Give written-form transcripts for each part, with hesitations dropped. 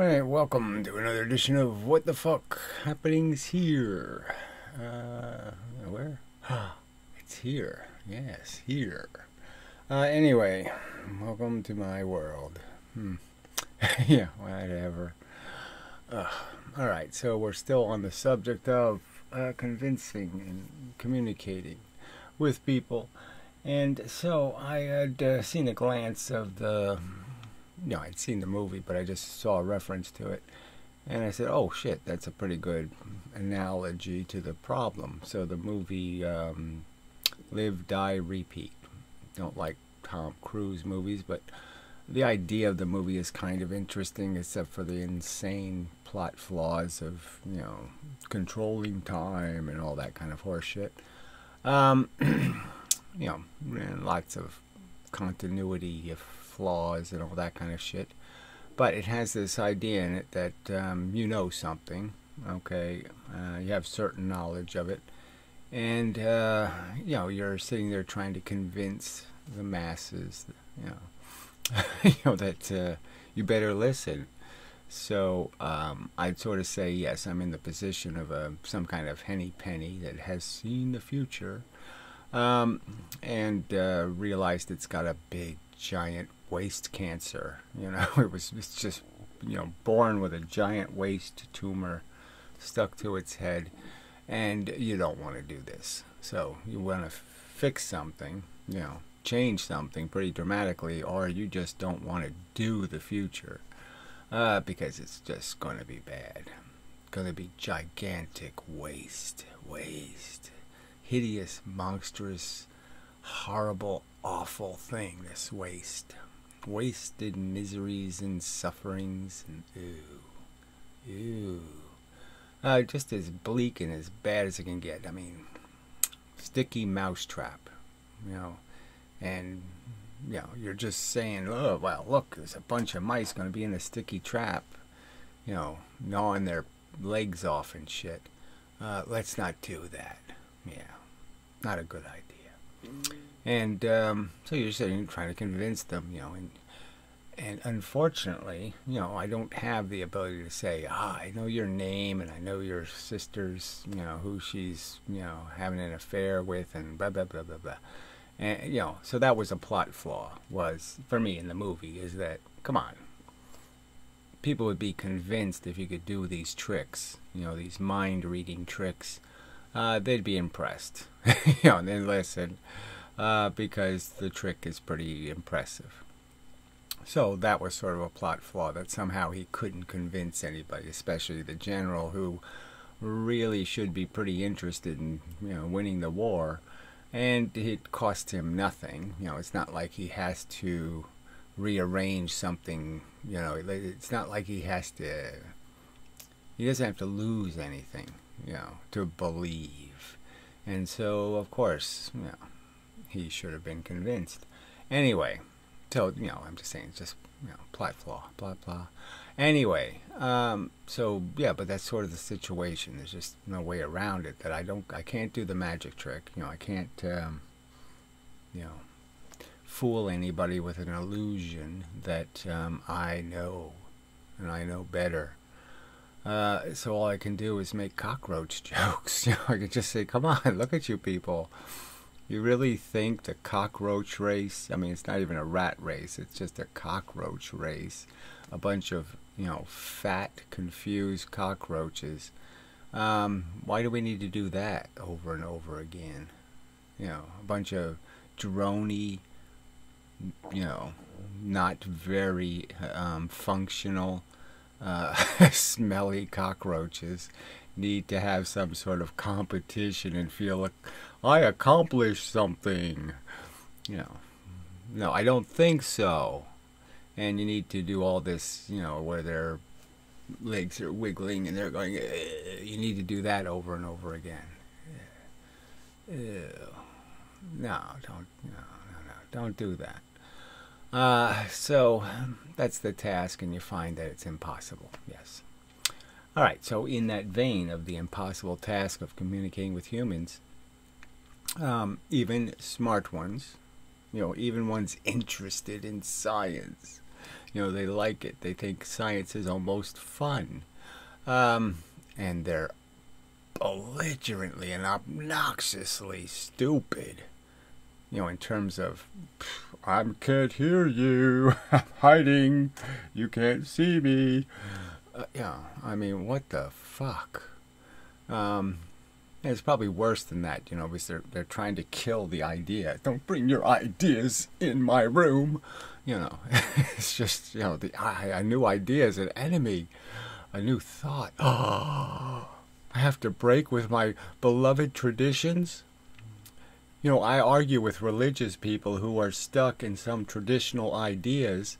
Alright, welcome to another edition of What the Fuck Happenings Here. Where? It's here. Yes, here. Anyway, welcome to my world. Yeah, whatever. Alright, so we're still on the subject of convincing and communicating with people. And so I had seen a glance of I'd seen the movie, but I just saw a reference to it. And I said, oh shit, that's a pretty good analogy to the problem. So the movie Live, Die, Repeat. Don't like Tom Cruise movies, but the idea of the movie is kind of interesting, except for the insane plot flaws of, controlling time and all that kind of horse shit. And lots of continuity flaws and all that kind of shit. But it has this idea in it that you know something, okay? You have certain knowledge of it. And, you're sitting there trying to convince the masses, that you better listen. So I'd sort of say, yes, I'm in the position of some kind of henny penny that has seen the future and realized it's got a big, giant waist cancer. It's just, born with a giant waist tumor stuck to its head, and you don't want to do this. So you want to fix something, change something pretty dramatically, or you just don't want to do the future because it's just going to be bad. Going to be gigantic waste, hideous, monstrous, horrible, awful thing, this waste. Wasted miseries and sufferings, and ew. Just as bleak and as bad as it can get. I mean, sticky mousetrap, and, you're just saying, oh, well, look, there's a bunch of mice going to be in a sticky trap, gnawing their legs off and shit. Let's not do that. Yeah, not a good idea. And so you're sitting trying to convince them, and unfortunately, I don't have the ability to say, I know your name and I know your sister's, who she's, having an affair with and blah, blah, blah, blah, blah. And, so that was a plot flaw, was, for me in the movie, is that, come on, people would be convinced if you could do these tricks, these mind-reading tricks, they'd be impressed, and then listen. Because the trick is pretty impressive. So that was sort of a plot flaw, that somehow he couldn't convince anybody, especially the general, who really should be pretty interested in, winning the war. And it cost him nothing. It's not like he has to rearrange something, it's not like he doesn't have to lose anything, to believe. And so, of course, he should have been convinced. Anyway, so, I'm just saying, it's just, plot flaw, blah, blah. Anyway, so, yeah, but that's sort of the situation. There's just no way around it, that I can't do the magic trick. I can't, fool anybody with an illusion that I know, and I know better. So all I can do is make cockroach jokes. I can just say, come on, look at you people. You really think the cockroach race, I mean, it's not even a rat race, it's just a cockroach race. A bunch of, fat, confused cockroaches. Why do we need to do that over and over again? A bunch of drony, not very functional, smelly cockroaches need to have some sort of competition and feel like I accomplished something. No, I don't think so. And you need to do all this, where their legs are wiggling and they're going, you need to do that over and over again. Ew. No, don't do that. So that's the task, and you find that it's impossible. Yes. Alright, so in that vein of the impossible task of communicating with humans, even smart ones, even ones interested in science, They like it. They think science is almost fun. And they're belligerently and obnoxiously stupid. In terms of, I can't hear you, I'm hiding, you can't see me. What the fuck? It's probably worse than that, because they're trying to kill the idea. Don't bring your ideas in my room. It's just, a new idea is an enemy. A new thought. Oh, I have to break with my beloved traditions. I argue with religious people who are stuck in some traditional ideas,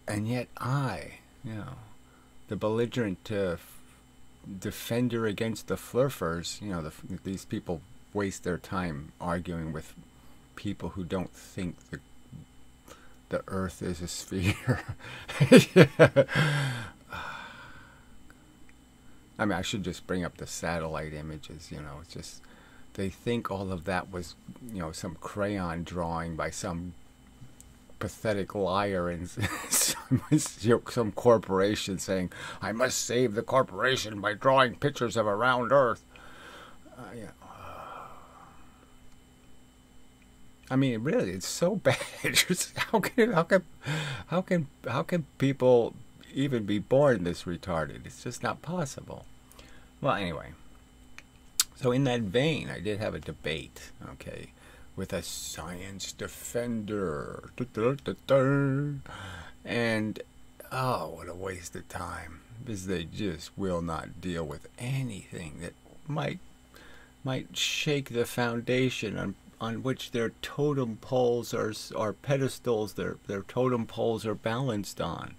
and yet the belligerent defender against the flurfers, these people waste their time arguing with people who don't think the earth is a sphere. Yeah. I should just bring up the satellite images, it's just, they think all of that was, some crayon drawing by some pathetic liar in some corporation saying, I must save the corporation by drawing pictures of a round earth. Really, it's so bad. How can people even be born this retarded? It's just not possible. Well, anyway. So in that vein, I did have a debate, with a science defender. And, what a waste of time. Because they just will not deal with anything that might shake the foundation on which their totem poles are pedestals, their totem poles are balanced on.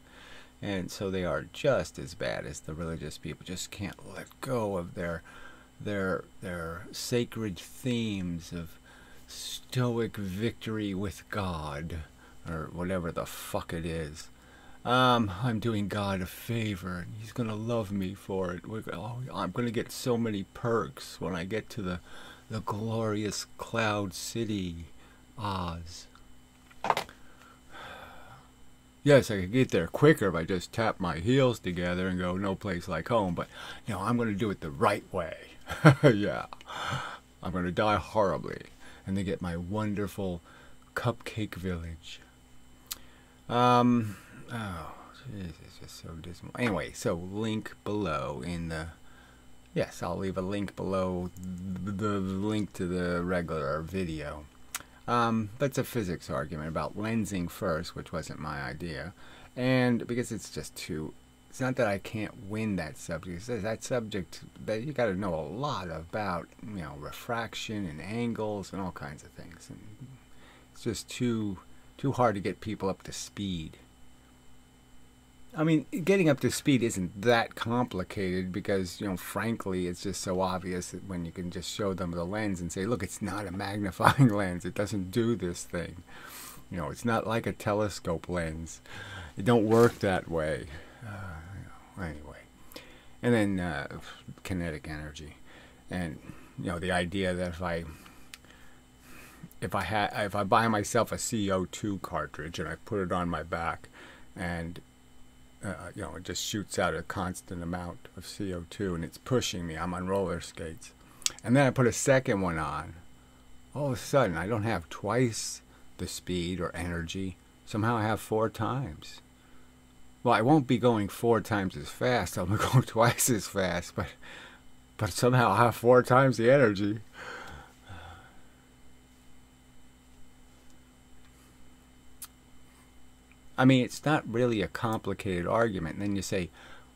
And so they are just as bad as the religious people. Just can't let go of their sacred themes of stoic victory with God, or whatever the fuck it is. I'm doing God a favor, and He's gonna love me for it. I'm gonna get so many perks when I get to the glorious Cloud City, Oz. Yes, I could get there quicker if I just tap my heels together and go, no place like home. But, I'm going to do it the right way. Yeah. I'm going to die horribly. And then get my wonderful cupcake village. Jeez, it's just so dismal. Anyway, so link below in the... Yes, I'll leave a link below the link to the regular video. That's a physics argument about lensing first, which wasn't my idea. And because it's just it's not that I can't win that subject. It's that subject that you got to know a lot about, refraction and angles and all kinds of things. And it's just too hard to get people up to speed. Getting up to speed isn't that complicated because, frankly, it's just so obvious that when you can just show them the lens and say, look, it's not a magnifying lens. It doesn't do this thing. It's not like a telescope lens. It don't work that way. Anyway. And then kinetic energy. And, the idea that if I buy myself a CO2 cartridge and I put it on my back and it just shoots out a constant amount of CO2 and it's pushing me. I'm on roller skates. And then I put a second one on. All of a sudden, I don't have twice the speed or energy. Somehow I have 4 times. Well, I won't be going 4 times as fast. I'll be going twice as fast. But somehow I have 4 times the energy. It's not really a complicated argument. And then you say,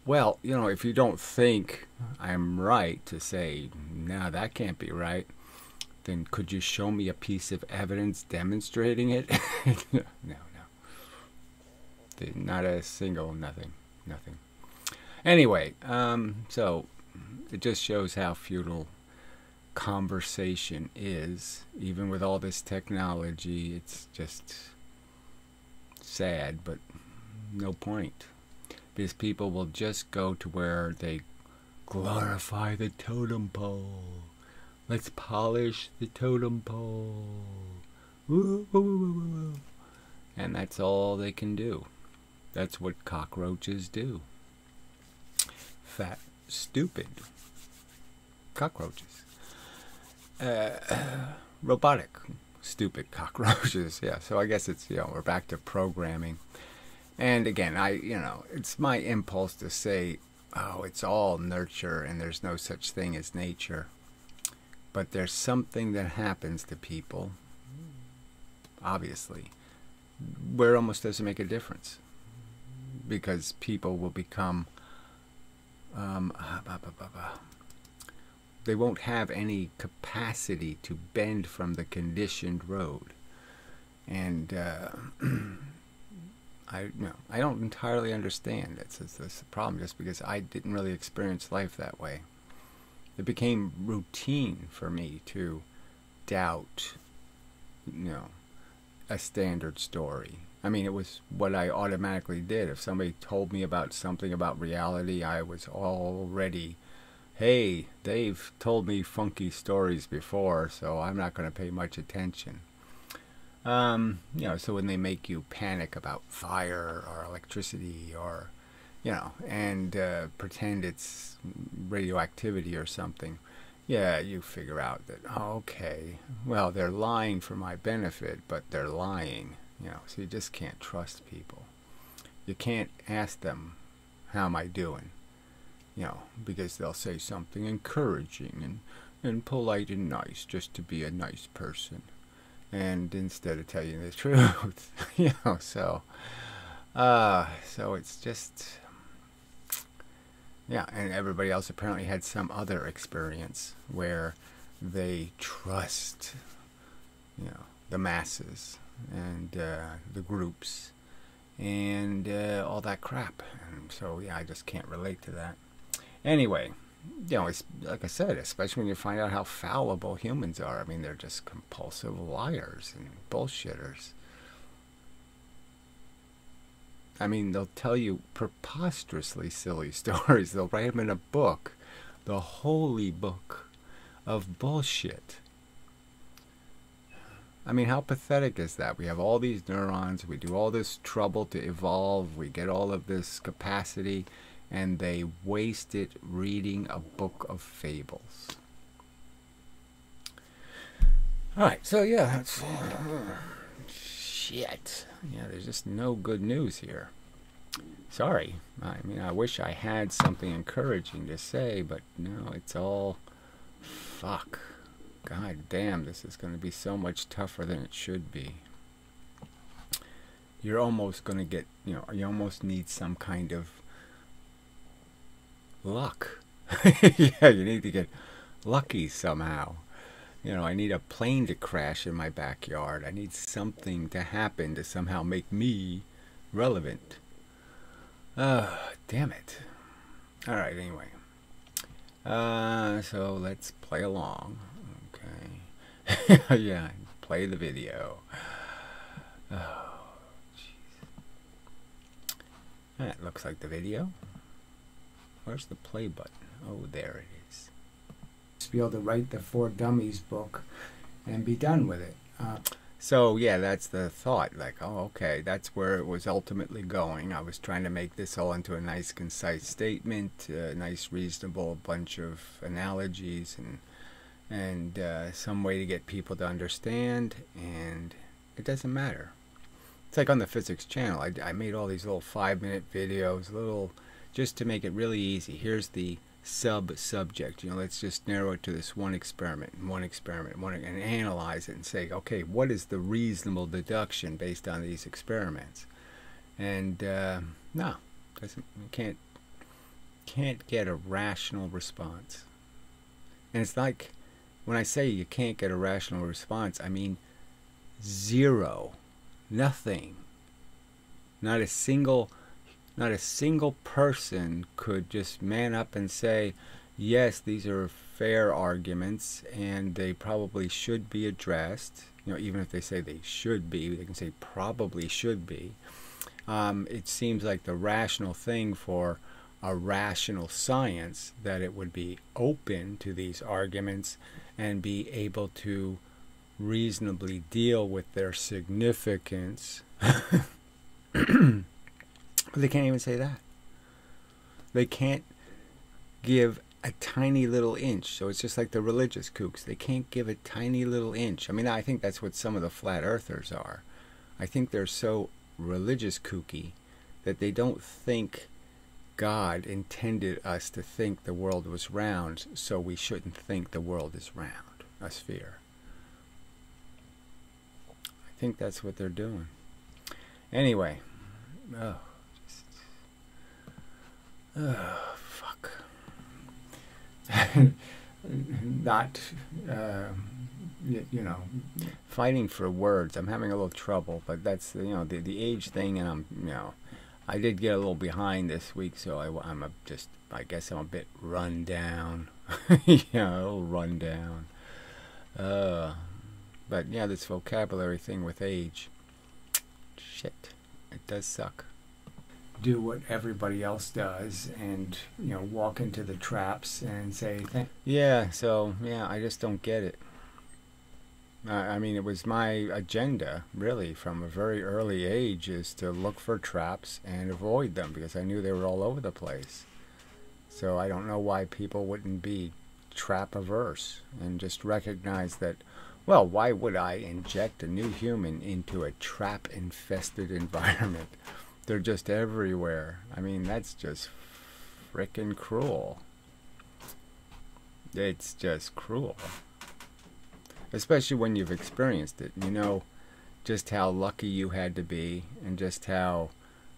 well, if you don't think I'm right to say, no, that can't be right, then could you show me a piece of evidence demonstrating it? No. Not a single, nothing. Anyway, so it just shows how futile conversation is. Even with all this technology, it's just... sad, but no point, because people will just go to where they glorify the totem pole. Let's polish the totem pole. Woo, woo, woo, woo, woo. And that's all they can do. That's what cockroaches do. Fat, stupid cockroaches. Robotic, stupid cockroaches. Yeah, so I guess it's, we're back to programming. And again, it's my impulse to say, oh, it's all nurture and there's no such thing as nature. But there's something that happens to people, obviously, where it almost doesn't make a difference. Because people will become, they won't have any capacity to bend from the conditioned road. And I don't entirely understand. It's the problem, just because I didn't really experience life that way. It became routine for me to doubt, a standard story. I mean, it was what I automatically did. If somebody told me about something about reality, I was already, hey, they've told me funky stories before, so I'm not going to pay much attention. So when they make you panic about fire or electricity or, and pretend it's radioactivity or something, yeah, you figure out that, okay, well, they're lying for my benefit, but they're lying, so you just can't trust people. You can't ask them, how am I doing, because they'll say something encouraging and polite and nice, just to be a nice person. And instead of telling you the truth, so it's just, and everybody else apparently had some other experience where they trust, the masses and the groups and all that crap. And so, I just can't relate to that. Anyway, it's like I said, especially when you find out how fallible humans are. I mean, they're just compulsive liars and bullshitters. I mean, they'll tell you preposterously silly stories. They'll write them in a book, the holy book of bullshit. I mean, how pathetic is that? We have all these neurons, we do all this trouble to evolve, we get all of this capacity, and they waste it reading a book of fables. Alright, so that's shit. There's just no good news here. Sorry. I mean, I wish I had something encouraging to say, but no, it's all fuck. God damn, this is going to be so much tougher than it should be. You're almost going to get, you almost need some kind of luck. Yeah, you need to get lucky somehow. I need a plane to crash in my backyard. I need something to happen to somehow make me relevant. Damn it. Alright, anyway. So let's play along. Okay. Yeah, play the video. Oh, jeez. That looks like the video. Where's the play button? Oh, there it is. To be able to write the For Dummies book and be done with it. So, yeah, that's the thought. Like, oh, okay, that's where it was ultimately going. I was trying to make this all into a nice, concise statement, a nice, reasonable bunch of analogies and some way to get people to understand, and it doesn't matter. It's like on the physics channel. I made all these little 5-minute videos, just to make it really easy. Here's the subject. Let's just narrow it to this one experiment, and analyze it and say, okay, what is the reasonable deduction based on these experiments? And no, you can't get a rational response. And it's like, when I say you can't get a rational response, I mean zero, nothing. Not a single person could just man up and say, yes, these are fair arguments and they probably should be addressed. Even if they say they should be, they can say probably should be. It seems like the rational thing for a rational science that it would be open to these arguments and be able to reasonably deal with their significance. But they can't even say that. They can't give a tiny little inch. So it's just like the religious kooks. They can't give a tiny little inch. I mean, I think that's what some of the flat earthers are. I think they're so religious kooky that they don't think God intended us to think the world was round, so we shouldn't think the world is round, a sphere. I think that's what they're doing. Anyway, fuck. Not, you know, fighting for words. I'm having a little trouble, but that's, you know, the age thing, and I'm, you know, I did get a little behind this week, so I guess I'm a bit run down. Yeah, a little run down. But yeah, this vocabulary thing with age, shit, it does suck. Do what everybody else does, and, you know, walk into the traps and say thank. Yeah, so yeah, I just don't get it. I mean, it was my agenda, really, from a very early age, is to look for traps and avoid them, because I knew they were all over the place. So I don't know why people wouldn't be trap averse and just recognize that, well, why would I inject a new human into a trap infested environment? They're just everywhere. I mean, that's just frickin' cruel. It's just cruel. Especially when you've experienced it. You know just how lucky you had to be, and just how,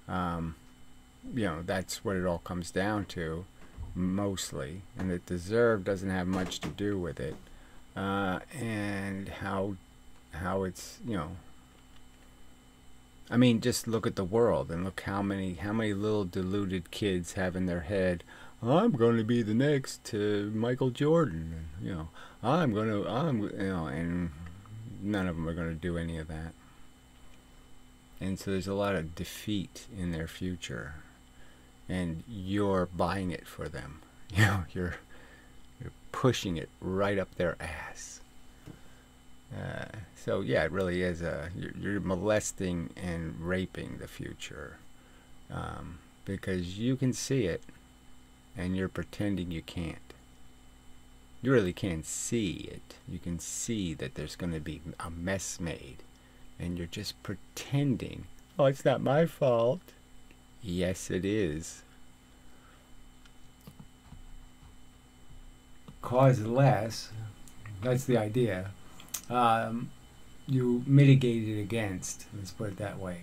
you know, that's what it all comes down to, mostly. And that deserve doesn't have much to do with it. And how it's, you know, I mean, just look at the world and look how many little deluded kids have in their head, I'm going to be the next Michael Jordan, you know, you know, and none of them are going to do any of that. And so there's a lot of defeat in their future, and you're buying it for them. You know, you're pushing it right up their ass. So yeah, it really is you're molesting and raping the future, because you can see it, and you're pretending you can't. You really can't see it. You can see that there's going to be a mess made, and you're just pretending, oh, it's not my fault. Yes, it is. Cause less, that's the idea. You mitigate it against, let's put it that way,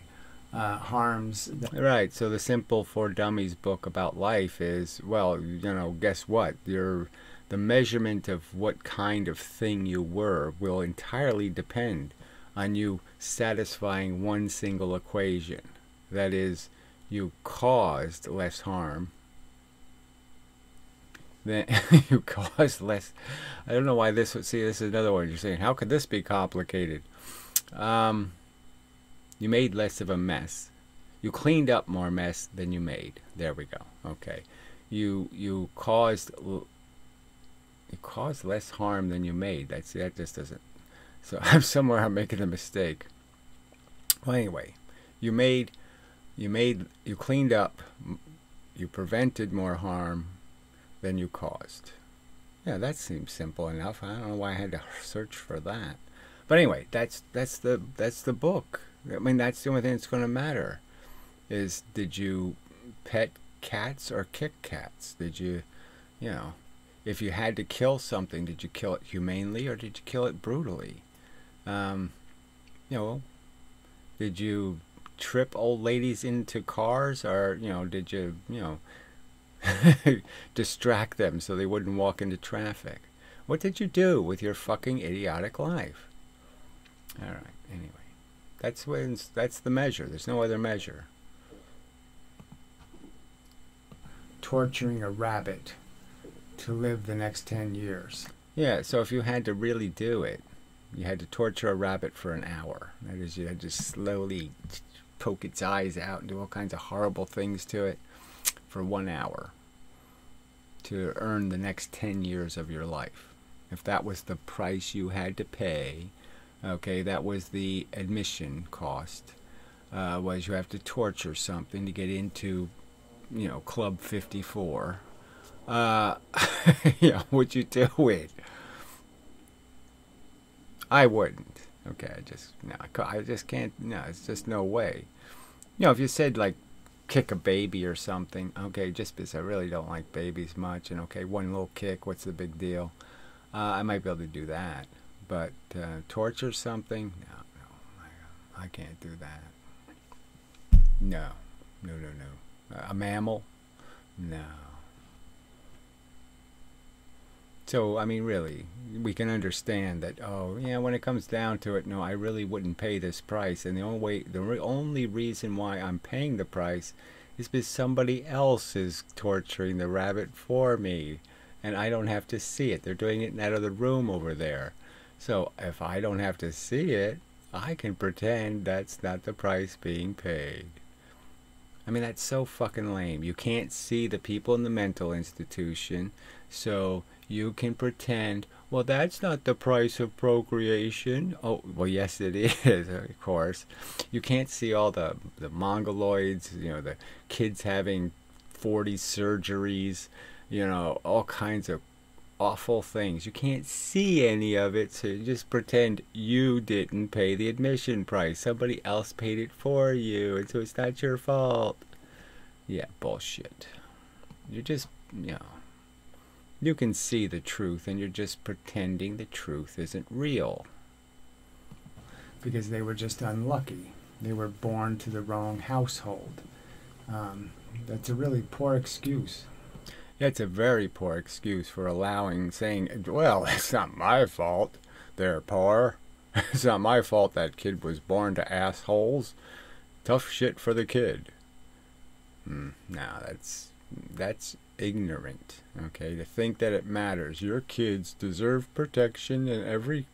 harms. Right, so the simple For Dummies book about life is, well, you know, guess what? The measurement of what kind of thing you were will entirely depend on you satisfying one single equation. That is, you caused less harm. Then you caused less. I don't know why this would. See, this is another one. You're saying, how could this be complicated? You made less of a mess. You cleaned up more mess than you made. There we go. Okay. You caused less harm than you made. That just doesn't. So I'm making a mistake. Well, anyway, you cleaned up. You prevented more harm than you caused. Yeah, that seems simple enough. I don't know why I had to search for that. But anyway, that's the book. I mean, that's the only thing that's going to matter. Is, did you pet cats or kick cats? Did you, you know, if you had to kill something, did you kill it humanely or did you kill it brutally? You know, did you trip old ladies into cars, or, you know, did you, you know, distract them so they wouldn't walk into traffic? What did you do with your fucking idiotic life? All right, anyway, that's the measure. There's no other measure. Torturing a rabbit to live the next 10 years. Yeah, so if you had to really do it, you had to torture a rabbit for an hour. That is, you had to slowly poke its eyes out and do all kinds of horrible things to it for 1 hour to earn the next 10 years of your life. If that was the price you had to pay Okay, that was the admission cost. Was you have to torture something to get into, Club 54. What'd you do it? I wouldn't. Okay, I just can't. No, it's just no way. If you said like kick a baby or something, okay, just because I really don't like babies much, and okay, one little kick, what's the big deal? I might be able to do that, but torture something, no, I can't do that. No, no, no, no. A mammal, no. So, I mean, really, we can understand that, oh, yeah, when it comes down to it, no, I really wouldn't pay this price. And the only reason why I'm paying the price is because somebody else is torturing the rabbit for me. And I don't have to see it. They're doing it in that other room over there. So, if I don't have to see it, I can pretend that's not the price being paid. I mean, that's so fucking lame. You can't see the people in the mental institution, so you can pretend, well, that's not the price of procreation. Oh, well, yes, it is, of course. You can't see all the mongoloids, the kids having 40 surgeries, all kinds of awful things. You can't see any of it, so you just pretend you didn't pay the admission price. Somebody else paid it for you, and so it's not your fault. Yeah, bullshit. You're just, you can see the truth, and you're just pretending the truth isn't real. Because they were just unlucky. They were born to the wrong household. That's a really poor excuse. It's a very poor excuse for saying, well, it's not my fault they're poor. It's not my fault that kid was born to assholes. Tough shit for the kid. No, that's ignorant, okay? To think that it matters. Your kids deserve protection and every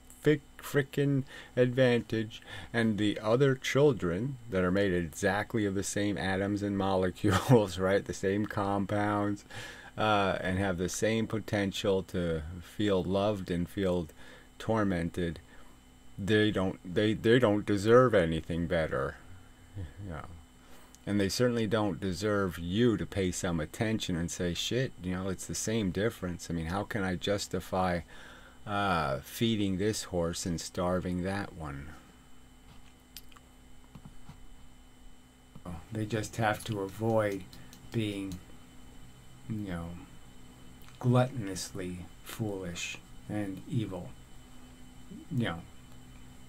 frickin' advantage, and the other children that are made exactly of the same atoms and molecules, right? The same compounds, and have the same potential to feel loved and feel tormented. They don't deserve anything better. And they certainly don't deserve you to pay some attention and say, shit, it's the same difference. I mean, how can I justify feeding this horse and starving that one? They just have to avoid being, gluttonously foolish and evil.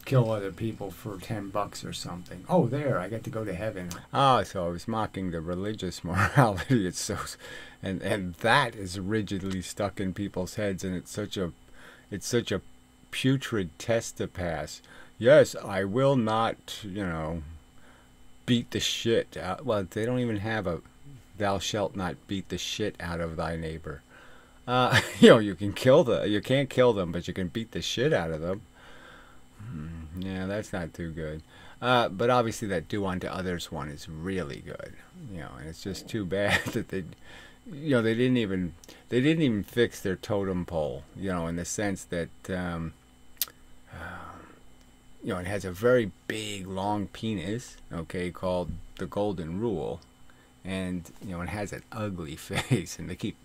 Kill other people for $10 or something. Oh, there, I get to go to heaven. Oh, so I was mocking the religious morality. It's so, and that is rigidly stuck in people's heads, and it's such a putrid test to pass. Yes, I will not, beat the shit out. Well, they don't even have a "thou shalt not beat the shit out of thy neighbor." You can't kill them, but you can beat the shit out of them. Yeah, that's not too good. But obviously that do unto others one is really good. And it's just too bad that they didn't even fix their totem pole. In the sense that it has a very big, long penis. Okay, called the Golden Rule, and it has an ugly face, and they keep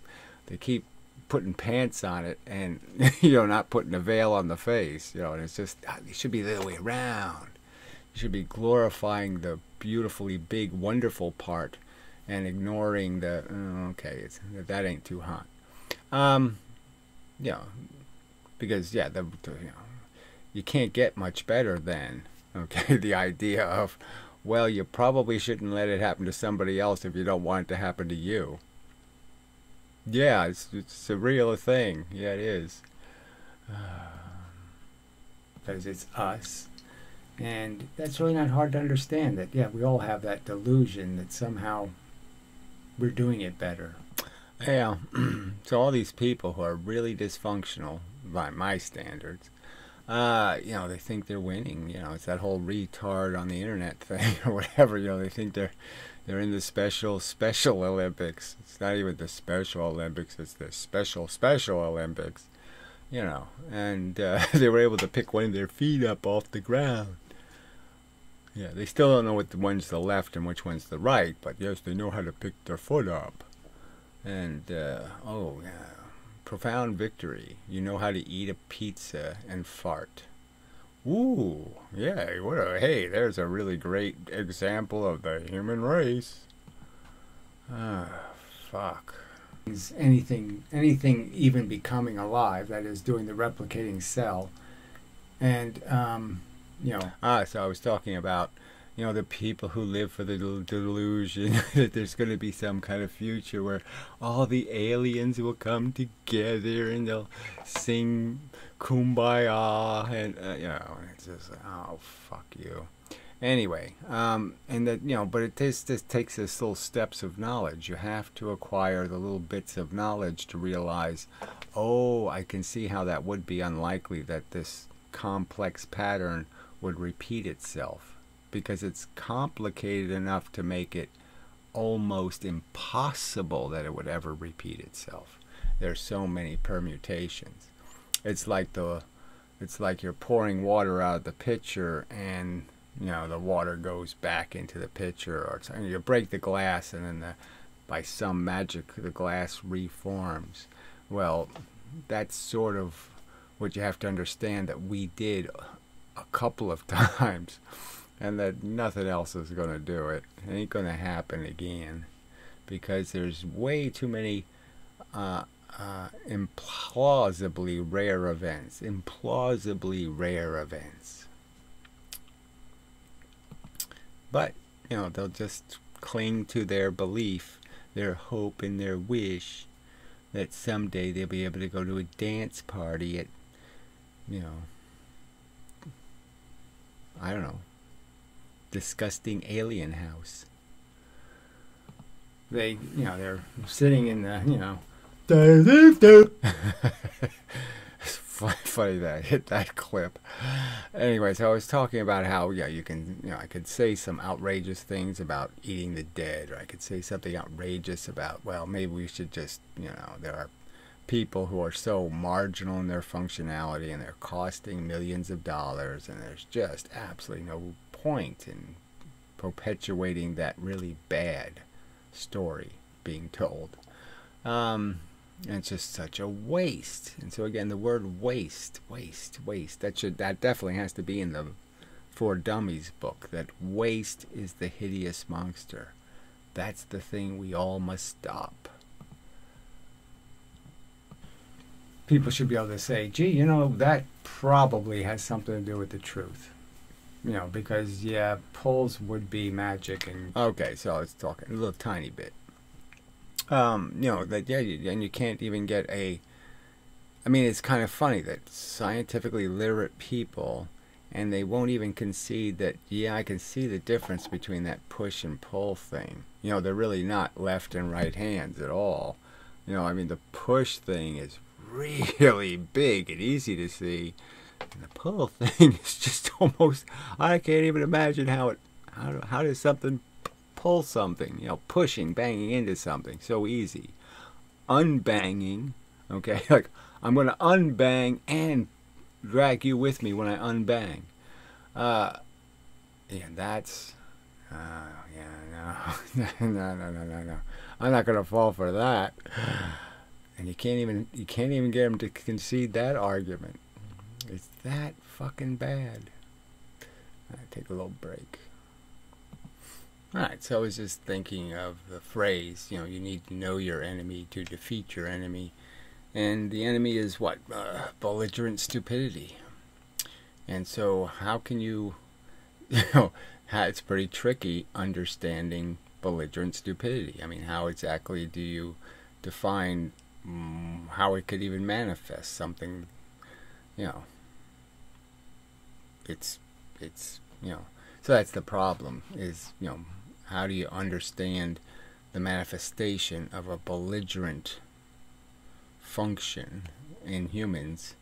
putting pants on it and not putting a veil on the face, and it's just, it should be the other way around. You should be glorifying the beautifully big, wonderful part and ignoring the that ain't too hot. Because you can't get much better then. Okay, the idea of, well, you probably shouldn't let it happen to somebody else if you don't want it to happen to you. Yeah, it's a real thing. Yeah, it is. Because it's us. And that's really not hard to understand. That, yeah, we all have that delusion that somehow we're doing it better. Yeah. So all these people who are really dysfunctional, by my standards, they think they're winning. It's that whole retard on the internet thing or whatever. They think they're in the special Olympics. It's not even the Special Olympics. It's the Special Olympics. you know, and they were able to pick one of their feet up off the ground. Yeah, they still don't know which one's the left and which one's the right, but yes, they know how to pick their foot up. And, oh, yeah, profound victory. You know how to eat a pizza and fart. Ooh, yeah, hey, there's a really great example of the human race. Ah, fuck. Anything even becoming alive, that is, doing the replicating cell. And, you know. So I was talking about, you know, the people who live for the delusion that there's going to be some kind of future where all the aliens will come together and they'll sing Kumbaya, and, you know, it's just, oh, fuck you. Anyway, and that, you know, but it just takes us little steps of knowledge. You have to acquire the little bits of knowledge to realize, oh, I can see how that would be unlikely that this complex pattern would repeat itself, because it's complicated enough to make it almost impossible that it would ever repeat itself. There's so many permutations. It's like you're pouring water out of the pitcher, and you know the water goes back into the pitcher, or something. You break the glass, and then by some magic the glass reforms. Well, that's sort of what you have to understand, that we did a couple of times, and that nothing else is going to do it. It ain't going to happen again, because there's way too many implausibly rare events. But, you know, they'll just cling to their belief, their hope, and their wish that someday they'll be able to go to a dance party at, you know, I don't know, disgusting alien house. They, you know, they're sitting in the, you know, it's funny that I hit that clip. Anyway, so I was talking about how, yeah, you can, you know, I could say some outrageous things about eating the dead, or I could say something outrageous about, well, maybe we should just, you know, there are people who are so marginal in their functionality and they're costing millions of dollars, and there's just absolutely no point in perpetuating that really bad story being told. And it's just such a waste. And so again, the word waste, that definitely has to be in the For Dummies book, that waste is the hideous monster. That's the thing we all must stop. People should be able to say, gee, you know, that probably has something to do with the truth. You know, because, yeah, polls would be magic. And okay, so let's talk a little tiny bit. You know, that, yeah, and you can't even get a, I mean, it's kind of funny that scientifically literate people, and they won't even concede that, yeah, I can see the difference between that push and pull thing. You know, they're really not left and right hands at all. You know, I mean, the push thing is really big and easy to see, and the pull thing is just almost, I can't even imagine how does something pull something, you know, pushing, banging into something, so easy. Unbanging, okay, like I'm going to unbang and drag you with me when I unbang. Yeah, that's, yeah, no. I'm not going to fall for that. And you can't even get them to concede that argument. It's that fucking bad. I take a little break. Alright, so I was just thinking of the phrase, you know, you need to know your enemy to defeat your enemy. And the enemy is what? Belligerent stupidity. And so how can you, you know, it's pretty tricky understanding belligerent stupidity. I mean, how exactly do you define how it could even manifest something, you know, it's, you know, so that's the problem, is, you know, how do you understand the manifestation of a belligerent function in humans?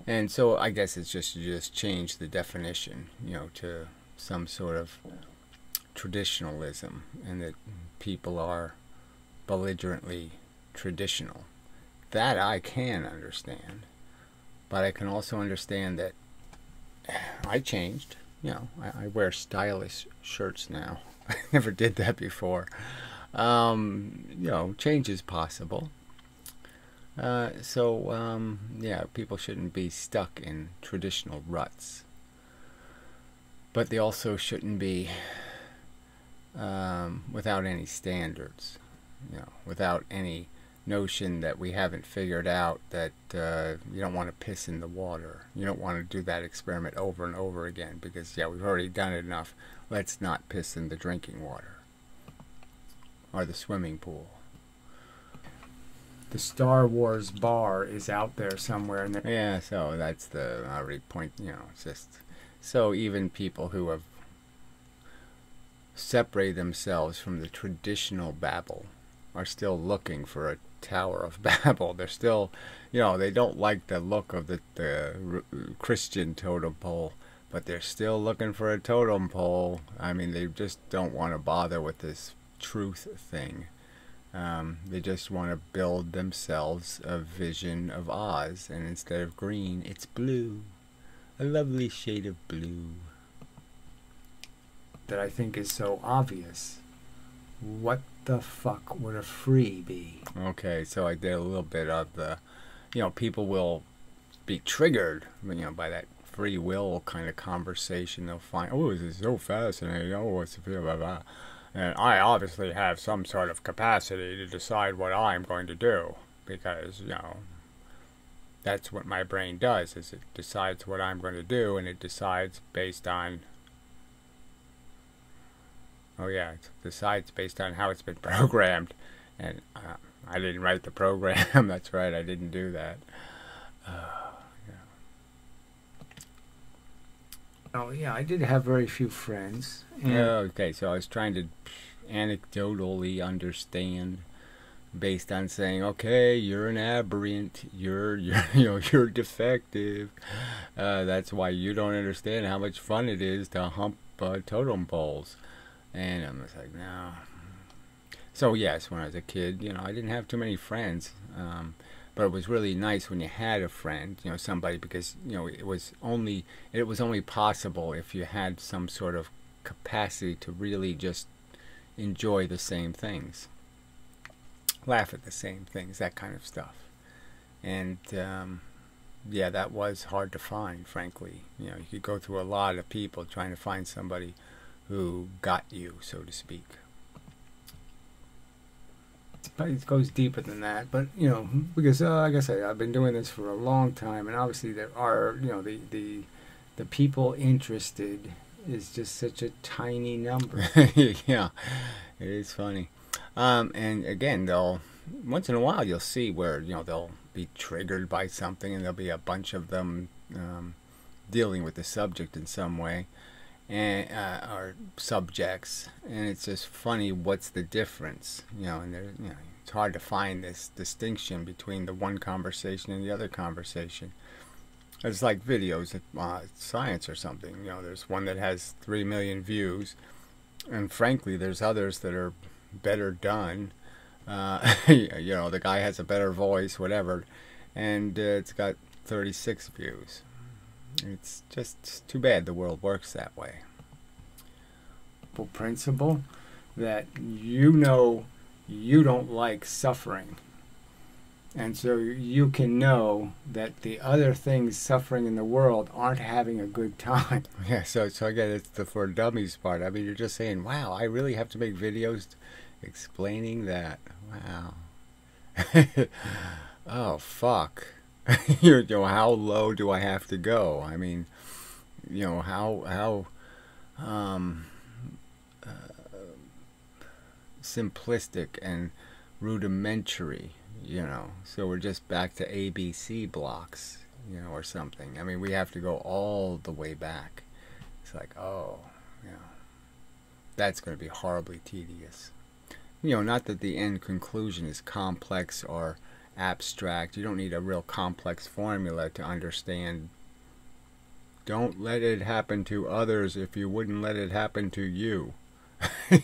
And so I guess it's just, you just change the definition, you know, to some sort of traditionalism, and that people are belligerently traditional. That I can understand. But I can also understand that I changed. I wear stylish shirts now. I never did that before. Change is possible. Yeah, people shouldn't be stuck in traditional ruts. But they also shouldn't be without any standards, without any notion that we haven't figured out that you don't want to piss in the water. You don't want to do that experiment over and over again because, yeah, we've already done it enough. Let's not piss in the drinking water or the swimming pool. The Star Wars bar is out there somewhere. Yeah, so that's the already point, it's just so even people who have separated themselves from the traditional Babel are still looking for a Tower of Babel. They're still, they don't like the look of the Christian totem pole, but they're still looking for a totem pole. I mean, they just don't want to bother with this truth thing. They just want to build themselves a vision of Oz, and instead of green, it's blue. A lovely shade of blue. That I think is so obvious. What the fuck would a free be? Okay, so I did a little bit of the, people will be triggered, by that free will kind of conversation. They'll find, oh, this is so fascinating. Oh, what's the feel, blah, blah. And I obviously have some sort of capacity to decide what I'm going to do because, that's what my brain does, is it decides what I'm going to do, and it decides based on, it decides based on how it's been programmed. And I didn't write the program. That's right, I didn't do that. Oh, yeah, I did have very few friends. Okay, so I was trying to anecdotally understand based on saying, okay, you're an aberrant, you're defective. That's why you don't understand how much fun it is to hump totem poles. And I'm just like, no. So yes, when I was a kid, I didn't have too many friends. But it was really nice when you had a friend, somebody, because, it was only possible if you had some sort of capacity to really just enjoy the same things, laugh at the same things, that kind of stuff. And, yeah, that was hard to find, frankly. You could go through a lot of people trying to find somebody who got you, so to speak. But it goes deeper than that. But, because, like I say, I've been doing this for a long time, and obviously there are, the people interested is just such a tiny number. Yeah, it is funny. And again, once in a while you'll see where, they'll be triggered by something, and there'll be a bunch of them dealing with the subject in some way. And or subjects, and it's just funny what's the difference, and there, it's hard to find this distinction between the one conversation and the other conversation. It's like videos of science or something. There's one that has 3 million views, and frankly there's others that are better done. The guy has a better voice, whatever, and it's got 36 views. It's just too bad the world works that way. Principle that you don't like suffering, and so you can know that the other things suffering in the world aren't having a good time. Yeah, so again, it's the For Dummies part. I mean, you're just saying, wow, I really have to make videos explaining that. Wow. Oh, fuck. How low do I have to go? I mean, how simplistic and rudimentary, so we're just back to ABC blocks, or something. I mean, we have to go all the way back. It's like, oh, that's going to be horribly tedious. Not that the end conclusion is complex or abstract. You don't need a real complex formula to understand. Don't let it happen to others if you wouldn't let it happen to you.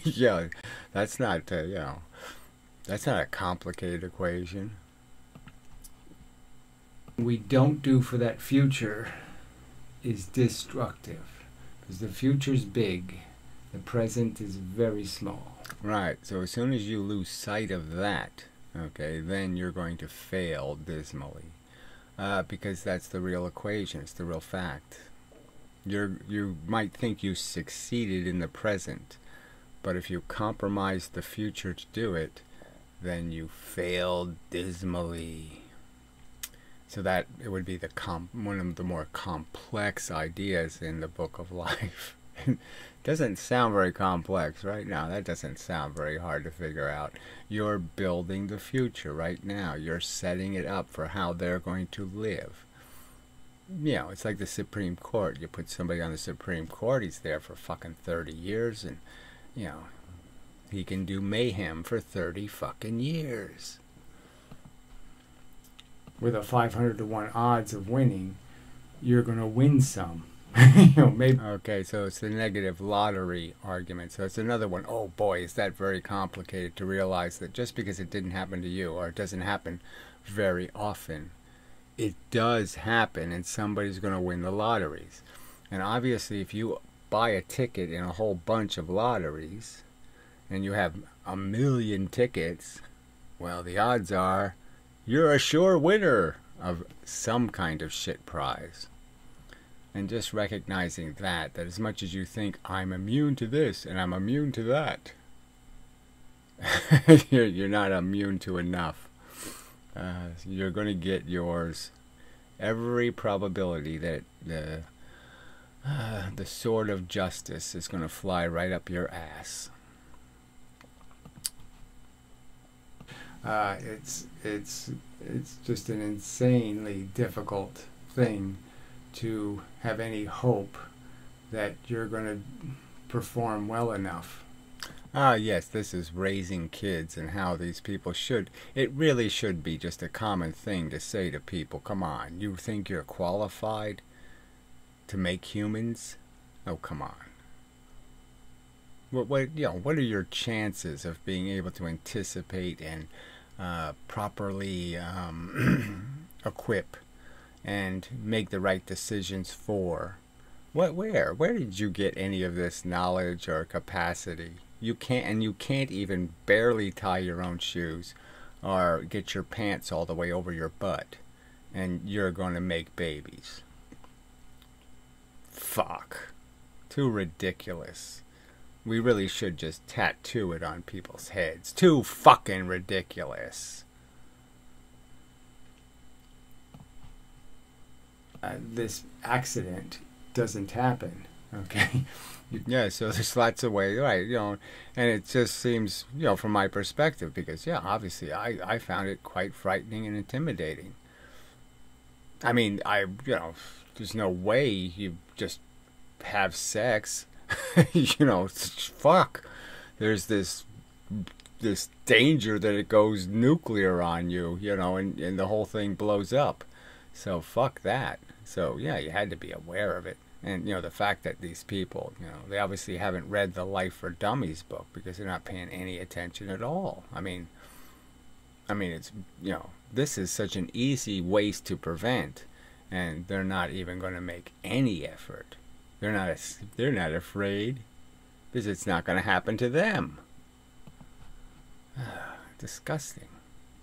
Yeah, that's not that's not a complicated equation. we don't do for that future is destructive. Because the future's big, the present is very small. Right, so as soon as you lose sight of that, okay, then you're going to fail dismally. Because that's the real equation, it's the real fact. You might think you succeeded in the present, but if you compromise the future to do it, then you failed dismally. So that it would be one of the more complex ideas in the Book of Life. Doesn't sound very complex right now. That doesn't sound very hard to figure out. You're building the future right now. You're setting it up for how they're going to live. You know, it's like the Supreme Court. You put somebody on the Supreme Court, he's there for fucking 30 years, and, you know, he can do mayhem for 30 fucking years. With a 500 to 1 odds of winning, you're going to win some. You know, maybe. Okay, so it's the negative lottery argument. So it's another one. Oh boy, is that very complicated to realize that just because it didn't happen to you, or it doesn't happen very often, it does happen, and somebody's going to win the lotteries. And obviously, if you buy a ticket in a whole bunch of lotteries, and you have 1 million tickets, well, the odds are you're a sure winner of some kind of shit prize. And just recognizing that as much as you think, I'm immune to this and I'm immune to that, you're not immune to enough. You're going to get yours. Every probability that the sword of justice is going to fly right up your ass. It's just an insanely difficult thing to have any hope that you're going to perform well enough. Yes, this is raising kids and how these people should. It really should be just a common thing to say to people, come on, you think you're qualified to make humans? Oh, come on. What are your chances of being able to anticipate and properly equip and make the right decisions for? Where did you get any of this knowledge or capacity? You can't even barely tie your own shoes or get your pants all the way over your butt, and you're going to make babies. Fuck. Too ridiculous. We really should just tattoo it on people's heads. Too fucking ridiculous. This accident doesn't happen, okay? Yeah, so there's lots of ways, right, and it just seems, from my perspective, because, obviously I found it quite frightening and intimidating. I mean, there's no way you just have sex, fuck. There's this danger that it goes nuclear on you, and the whole thing blows up. So fuck that. So yeah, you had to be aware of it. And the fact that these people, they obviously haven't read the Life for Dummies book because they're not paying any attention at all. I mean it's, this is such an easy waste to prevent, and they're not even going to make any effort. They're not afraid because it's not going to happen to them. Disgusting.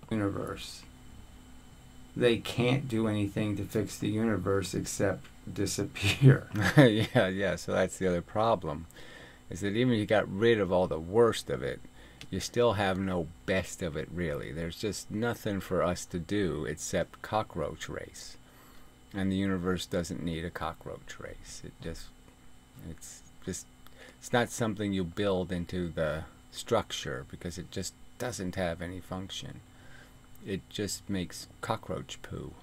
Universe. They can't do anything to fix the universe except disappear. Yeah, so that's the other problem, is that even if you got rid of all the worst of it, you still have no best of it, really. There's just nothing for us to do except cockroach race. And the universe doesn't need a cockroach race. It's not something you build into the structure, because it just doesn't have any function. It just makes cockroach poo.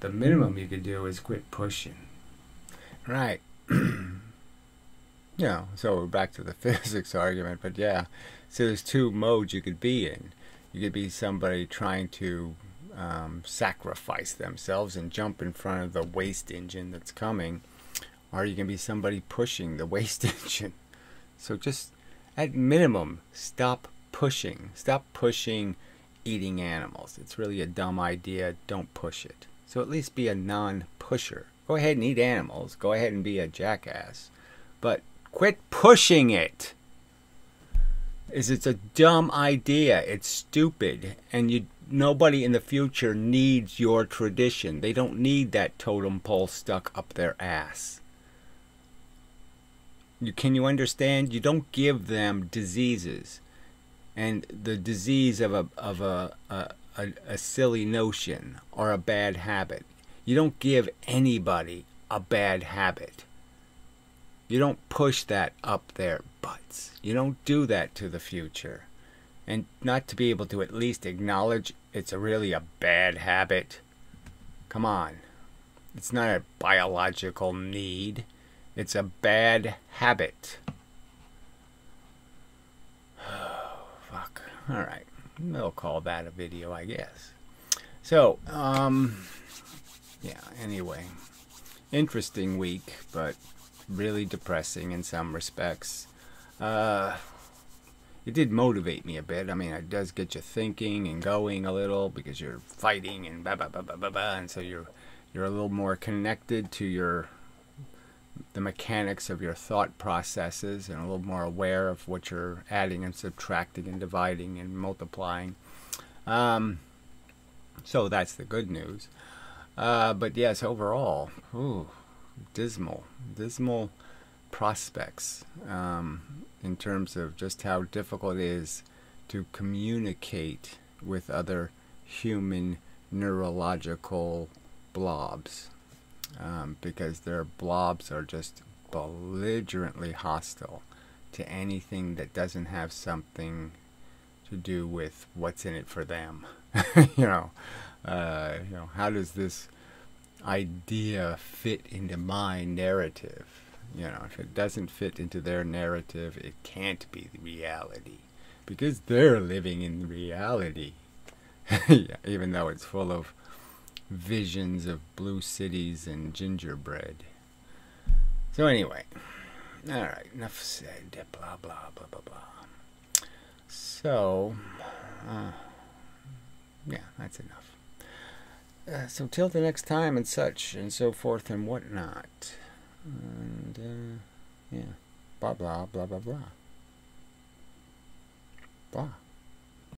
The minimum you could do is quit pushing. Right. So back to the physics argument, but yeah. So there's two modes you could be in. You could be somebody trying to sacrifice themselves and jump in front of the waste engine that's coming, or you can be somebody pushing the waste engine. So just, at minimum, stop pushing eating animals. It's really a dumb idea. Don't push it. So at least be a non-pusher. Go ahead and eat animals. Go ahead and be a jackass. But quit pushing it. It's a dumb idea. It's stupid. And nobody in the future needs your tradition. They don't need that totem pole stuck up their ass. Can you understand? You don't give them diseases. And the disease of a silly notion or a bad habit. You don't give anybody a bad habit. You don't push that up their butts. You don't do that to the future. And not to be able to at least acknowledge it's really a bad habit. Come on. It's not a biological need. It's a bad habit. Fuck. Alright. We'll call that a video, I guess. So, yeah, anyway. Interesting week, but really depressing in some respects. It did motivate me a bit. I mean, it does get you thinking and going a little because you're fighting and blah, blah, blah, blah, blah, blah, and so you're a little more connected to the mechanics of your thought processes and a little more aware of what you're adding and subtracting and dividing and multiplying. So that's the good news. But yes, overall, dismal prospects in terms of just how difficult it is to communicate with other human neurological blobs. Because their blobs are just belligerently hostile to anything that doesn't have something to do with what's in it for them. How does this idea fit into my narrative? If it doesn't fit into their narrative, it can't be the reality, because they're living in reality. Yeah, even though it's full of visions of blue cities and gingerbread. So anyway, alright, enough said, blah blah blah blah blah. So yeah, that's enough. So till the next time and such and so forth and whatnot. And yeah, blah blah blah blah blah blah.